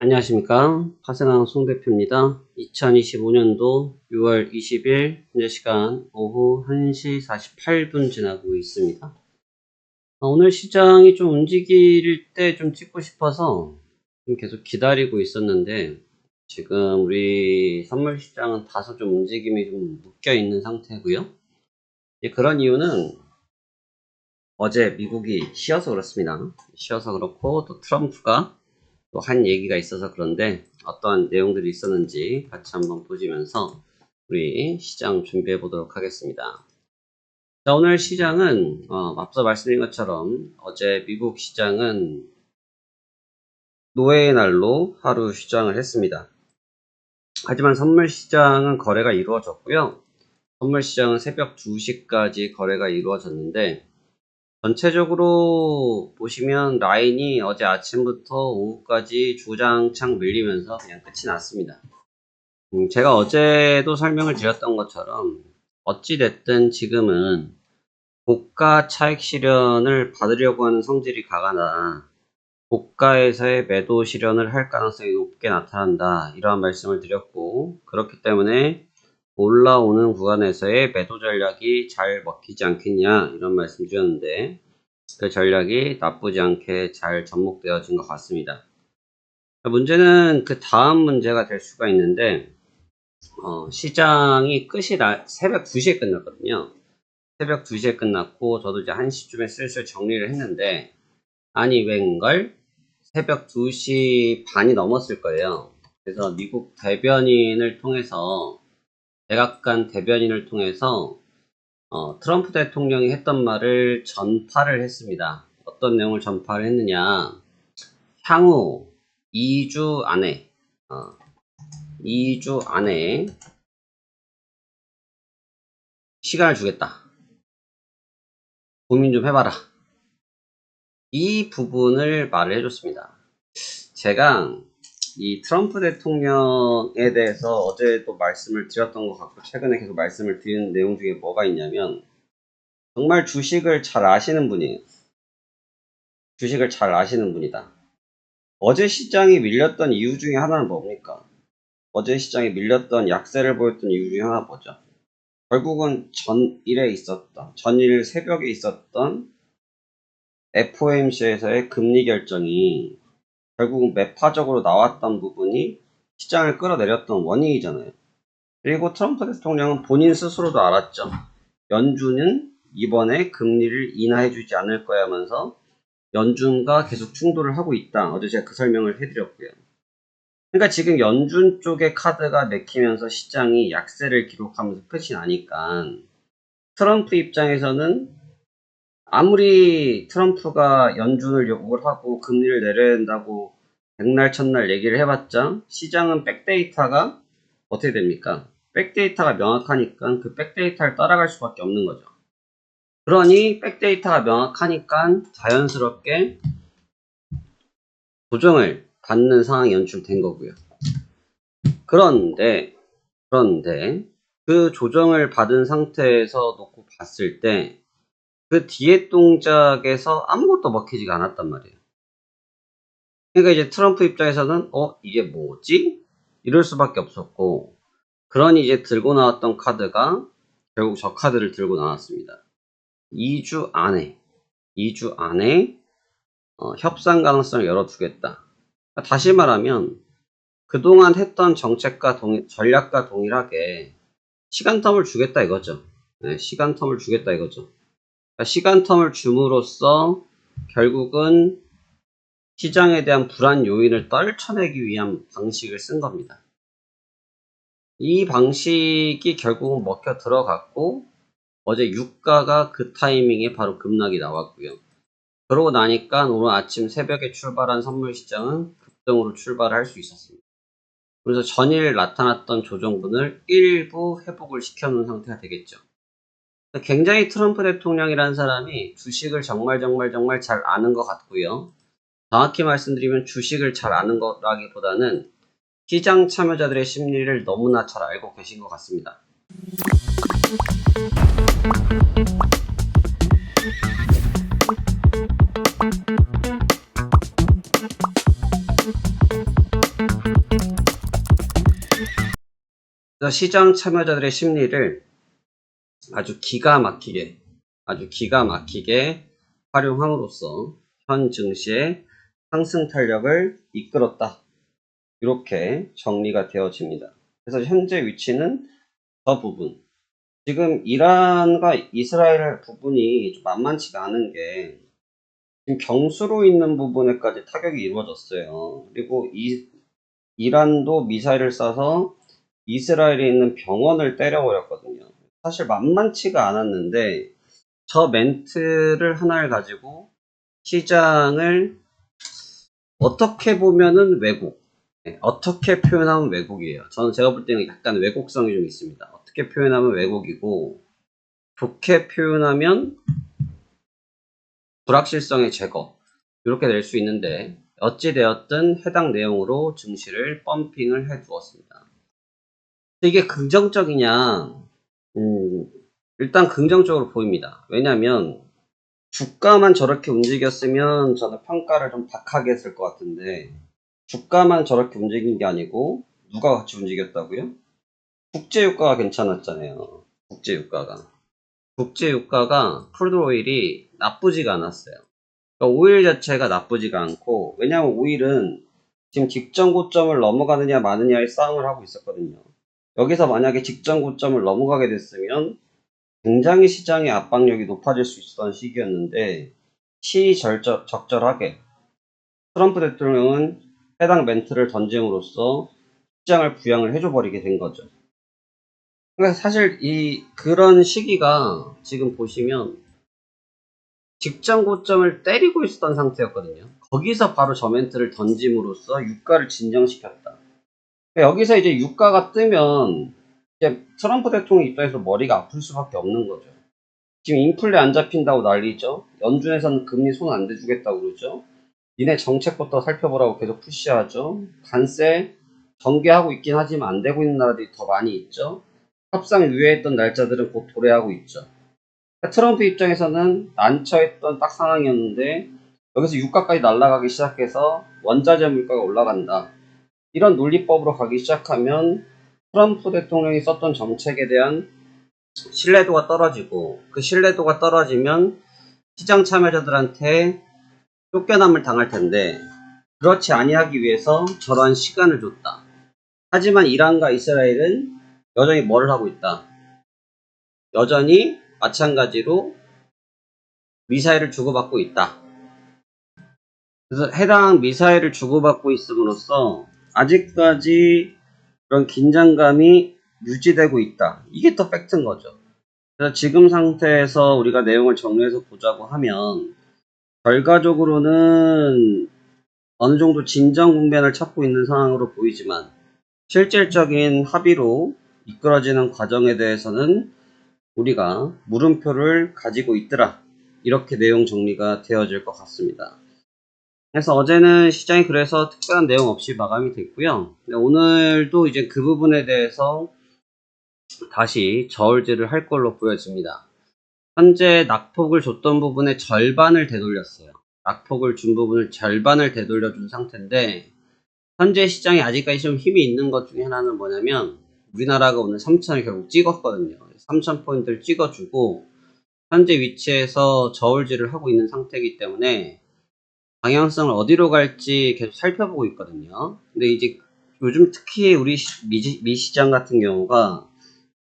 안녕하십니까. 파생왕 송 대표입니다. 2025년도 6월 20일 현재 시간 오후 1시 48분 지나고 있습니다. 오늘 시장이 좀 움직일 때 좀 찍고 싶어서 좀 계속 기다리고 있었는데 지금 우리 선물 시장은 다소 좀 움직임이 좀 묶여 있는 상태고요. 그런 이유는 어제 미국이 쉬어서 그렇습니다. 쉬어서 그렇고 또 트럼프가 또 한 얘기가 있어서 그런데 어떠한 내용들이 있었는지 같이 한번 보시면서 우리 시장 준비해 보도록 하겠습니다. 자, 오늘 시장은 앞서 말씀드린 것처럼 어제 미국 시장은 노예의 날로 하루 휴장을 했습니다. 하지만 선물 시장은 거래가 이루어졌고요. 선물 시장은 새벽 2시까지 거래가 이루어졌는데 전체적으로 보시면 라인이 어제 아침부터 오후까지 주장창 밀리면서 그냥 끝이 났습니다. 제가 어제도 설명을 드렸던 것처럼 어찌됐든 지금은 고가 차익 실현을 받으려고 하는 성질이 강하다. 고가에서의 매도 실현을 할 가능성이 높게 나타난다. 이러한 말씀을 드렸고 그렇기 때문에 올라오는 구간에서의 매도 전략이 잘 먹히지 않겠냐 이런 말씀 드렸는데 그 전략이 나쁘지 않게 잘 접목되어진 것 같습니다. 문제는 그 다음 문제가 될 수가 있는데 시장이 끝이 새벽 2시에 끝났거든요. 새벽 2시에 끝났고 저도 이제 1시쯤에 슬슬 정리를 했는데 아니 웬걸 새벽 2시 반이 넘었을 거예요. 그래서 미국 대변인을 통해서 백악관 대변인을 통해서 트럼프 대통령이 했던 말을 전파를 했습니다. 어떤 내용을 전파를 했느냐. 향후 2주 안에 2주 안에 시간을 주겠다. 고민 좀 해봐라. 이 부분을 말을 해줬습니다. 제가 이 트럼프 대통령에 대해서 어제도 말씀을 드렸던 것 같고 최근에 계속 말씀을 드리는 내용 중에 뭐가 있냐면 정말 주식을 잘 아시는 분이에요. 주식을 잘 아시는 분이다. 어제 시장이 밀렸던 이유 중에 하나는 뭡니까? 어제 시장이 밀렸던 약세를 보였던 이유 중에 하나 뭐죠? 결국은 전일 새벽에 있었던 FOMC에서의 금리 결정이 결국은 매파적으로 나왔던 부분이 시장을 끌어내렸던 원인이잖아요. 그리고 트럼프 대통령은 본인 스스로도 알았죠. 연준은 이번에 금리를 인하해주지 않을 거야 하면서 연준과 계속 충돌을 하고 있다. 어제 제가 그 설명을 해드렸고요. 그러니까 지금 연준 쪽의 카드가 맥히면서 시장이 약세를 기록하면서 끝이 나니까 트럼프 입장에서는 아무리 트럼프가 연준을 요구를 하고 금리를 내려야 된다고 백날 첫날 얘기를 해봤자 시장은 백데이터가 어떻게 됩니까? 백데이터가 명확하니까 그 백데이터를 따라갈 수밖에 없는 거죠. 그러니 백데이터가 명확하니까 자연스럽게 조정을 받는 상황이 연출된 거고요. 그런데 그 조정을 받은 상태에서 놓고 봤을 때 그 뒤에 동작에서 아무것도 먹히지가 않았단 말이에요. 그러니까 이제 트럼프 입장에서는 이게 뭐지? 이럴 수밖에 없었고 그러니 이제 들고 나왔던 카드가 결국 저 카드를 들고 나왔습니다. 2주 안에 협상 가능성을 열어두겠다. 그러니까 다시 말하면 그동안 했던 정책과 전략과 동일하게 시간텀을 주겠다 이거죠. 네, 시간텀을 주겠다 이거죠. 그러니까 시간텀을 줌으로써 결국은 시장에 대한 불안 요인을 떨쳐내기 위한 방식을 쓴 겁니다. 이 방식이 결국은 먹혀 들어갔고 어제 유가가 그 타이밍에 바로 급락이 나왔고요. 그러고 나니까 오늘 아침 새벽에 출발한 선물시장은 급등으로 출발을 할 수 있었습니다. 그래서 전일 나타났던 조정분을 일부 회복을 시켜놓은 상태가 되겠죠. 굉장히 트럼프 대통령이라는 사람이 주식을 정말 잘 아는 것 같고요. 정확히 말씀드리면 주식을 잘 아는 거라기보다는 시장 참여자들의 심리를 너무나 잘 알고 계신 것 같습니다. 그래서 시장 참여자들의 심리를 아주 기가 막히게 활용함으로써 현 증시의 상승 탄력을 이끌었다. 이렇게 정리가 되어집니다. 그래서 현재 위치는 저 부분. 지금 이란과 이스라엘 부분이 좀 만만치가 않은 게 지금 경수로 있는 부분에까지 타격이 이루어졌어요. 그리고 이란도 미사일을 쏴서 이스라엘에 있는 병원을 때려버렸거든요. 사실 만만치가 않았는데 저 멘트를 하나를 가지고 시장을 어떻게 보면은 왜곡, 어떻게 표현하면 왜곡이에요. 제가 볼 때는 약간 왜곡성이 좀 있습니다. 어떻게 표현하면 왜곡이고, 좋게 표현하면 불확실성의 제거, 이렇게 낼 수 있는데 어찌되었든 해당 내용으로 증시를 펌핑을 해두었습니다. 이게 긍정적이냐? 일단 긍정적으로 보입니다. 왜냐하면 주가만 저렇게 움직였으면 저는 평가를 좀 박하게 했을 것 같은데 주가만 저렇게 움직인 게 아니고 누가 같이 움직였다고요? 국제유가가 괜찮았잖아요. 국제유가가 크루드 오일이 나쁘지가 않았어요. 그러니까 오일 자체가 나쁘지가 않고, 왜냐하면 오일은 지금 직전 고점을 넘어가느냐 마느냐의 싸움을 하고 있었거든요. 여기서 만약에 직전 고점을 넘어가게 됐으면 굉장히 시장의 압박력이 높아질 수 있었던 시기였는데 시적절하게 트럼프 대통령은 해당 멘트를 던짐으로써 시장을 부양을 해줘버리게 된 거죠. 그러니까 사실 그런 시기가 지금 보시면 직전 고점을 때리고 있었던 상태였거든요. 거기서 바로 저 멘트를 던짐으로써 유가를 진정시켰다. 그러니까 여기서 이제 유가가 뜨면 이제 트럼프 대통령 입장에서 머리가 아플 수밖에 없는 거죠. 지금 인플레 안 잡힌다고 난리죠. 연준에서는 금리 손 안 대주겠다고 그러죠. 니네 정책부터 살펴보라고 계속 푸시하죠. 관세 전개하고 있긴 하지만 안 되고 있는 나라들이 더 많이 있죠. 협상 유예했던 날짜들은 곧 도래하고 있죠. 트럼프 입장에서는 난처했던 딱 상황이었는데 여기서 유가까지 날아가기 시작해서 원자재 물가가 올라간다. 이런 논리법으로 가기 시작하면 트럼프 대통령이 썼던 정책에 대한 신뢰도가 떨어지고 그 신뢰도가 떨어지면 시장 참여자들한테 쫓겨남을 당할 텐데 그렇지 아니하기 위해서 저러한 시간을 줬다. 하지만 이란과 이스라엘은 여전히 뭘 하고 있다. 여전히 마찬가지로 미사일을 주고받고 있다. 그래서 해당 미사일을 주고받고 있음으로써 아직까지 그런 긴장감이 유지되고 있다. 이게 더 팩트인 거죠. 그래서 지금 상태에서 우리가 내용을 정리해서 보자고 하면 결과적으로는 어느 정도 진정 국면을 찾고 있는 상황으로 보이지만 실질적인 합의로 이끌어지는 과정에 대해서는 우리가 물음표를 가지고 있더라. 이렇게 내용 정리가 되어질 것 같습니다. 그래서 어제는 시장이 그래서 특별한 내용 없이 마감이 됐고요. 오늘도 이제 그 부분에 대해서 다시 저울질을 할 걸로 보여집니다. 현재 낙폭을 줬던 부분의 절반을 되돌렸어요. 낙폭을 준 부분을 절반을 되돌려준 상태인데 현재 시장이 아직까지 좀 힘이 있는 것 중에 하나는 뭐냐면 우리나라가 오늘 3,000을 결국 찍었거든요. 3,000포인트를 찍어주고 현재 위치에서 저울질을 하고 있는 상태이기 때문에 방향성을 어디로 갈지 계속 살펴보고 있거든요. 근데 이제 요즘 특히 우리 미 시장 같은 경우가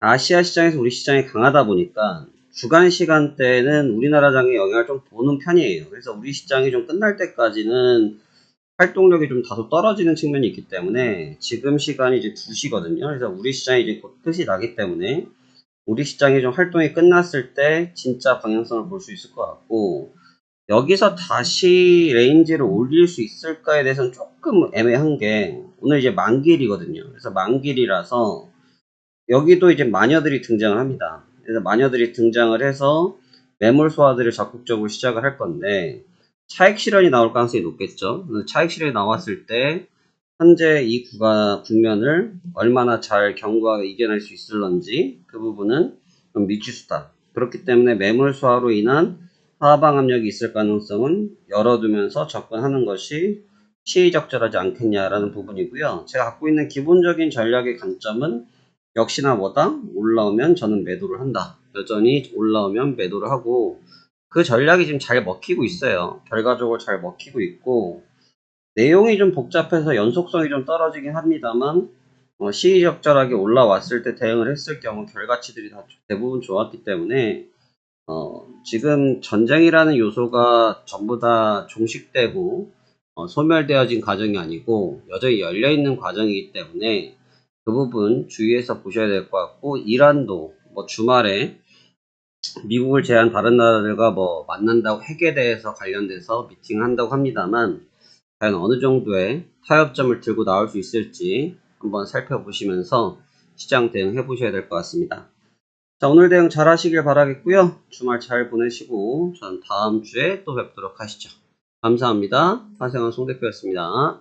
아시아 시장에서 우리 시장이 강하다 보니까 주간 시간대에는 우리나라 장에 영향을 좀 보는 편이에요. 그래서 우리 시장이 좀 끝날 때까지는 활동력이 좀 다소 떨어지는 측면이 있기 때문에 지금 시간이 이제 2시거든요. 그래서 우리 시장이 이제 곧 끝이 나기 때문에 우리 시장이 좀 활동이 끝났을 때 진짜 방향성을 볼 수 있을 것 같고 여기서 다시 레인지를 올릴 수 있을까에 대해서는 조금 애매한 게 오늘 이제 만길이거든요. 그래서 만길이라서 여기도 이제 마녀들이 등장을 합니다. 그래서 마녀들이 등장을 해서 매물 소화들을 적극적으로 시작을 할 건데 차익 실현이 나올 가능성이 높겠죠. 차익 실현이 나왔을 때 현재 이 국면을 얼마나 잘 견고하게 이겨낼 수 있을런지 그 부분은 좀 미지수다. 그렇기 때문에 매물 소화로 인한 하방 압력이 있을 가능성은 열어두면서 접근하는 것이 시의적절하지 않겠냐라는 부분이고요. 제가 갖고 있는 기본적인 전략의 관점은 역시나 뭐다? 올라오면 저는 매도를 한다. 여전히 올라오면 매도를 하고 그 전략이 지금 잘 먹히고 있어요. 결과적으로 잘 먹히고 있고 내용이 좀 복잡해서 연속성이 좀 떨어지긴 합니다만 시의적절하게 올라왔을 때 대응을 했을 경우 결과치들이 다 대부분 좋았기 때문에 지금 전쟁이라는 요소가 전부 다 종식되고 소멸되어진 과정이 아니고 여전히 열려있는 과정이기 때문에 그 부분 주의해서 보셔야 될 것 같고 이란도 뭐 주말에 미국을 제외한 다른 나라들과 뭐 만난다고 핵에 대해서 관련돼서 미팅을 한다고 합니다만 과연 어느 정도의 타협점을 들고 나올 수 있을지 한번 살펴보시면서 시장 대응해 보셔야 될 것 같습니다. 자, 오늘 대응 잘 하시길 바라겠고요. 주말 잘 보내시고 전 다음 주에 또 뵙도록 하시죠. 감사합니다. 하생원 송 대표였습니다.